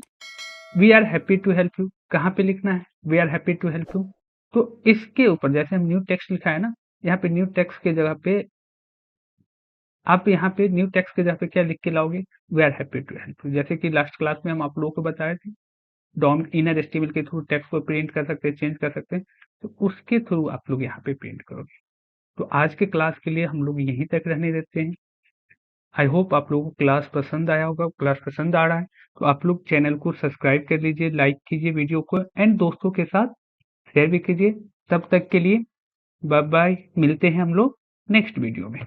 we are happy to help you. कहाँ पे लिखना है, we are happy to help you. तो इसके ऊपर जैसे हम न्यू टेक्स्ट लिखा है ना, यहाँ पे न्यू टेक्स्ट के जगह पे आप यहाँ पे न्यू टेक्स्ट के जगह पे क्या लिख के लाओगे, we are happy to help you. जैसे कि लास्ट क्लास में हम आप लोगों को बताए थे, डॉम इनर एचटीएमएल के थ्रू टेक्स्ट को प्रिंट कर सकते हैं, चेंज कर सकते हैं, तो उसके थ्रू आप लोग यहाँ पे प्रिंट करोगे। तो आज के क्लास के लिए हम लोग यहीं तक रहने देते हैं। आई होप आप लोगों को क्लास पसंद आया होगा। क्लास पसंद आ रहा है तो आप लोग चैनल को सब्सक्राइब कर लीजिए, लाइक कीजिए वीडियो को, एंड दोस्तों के साथ शेयर भी कीजिए। तब तक के लिए बाय बाय, मिलते हैं हम लोग नेक्स्ट वीडियो में।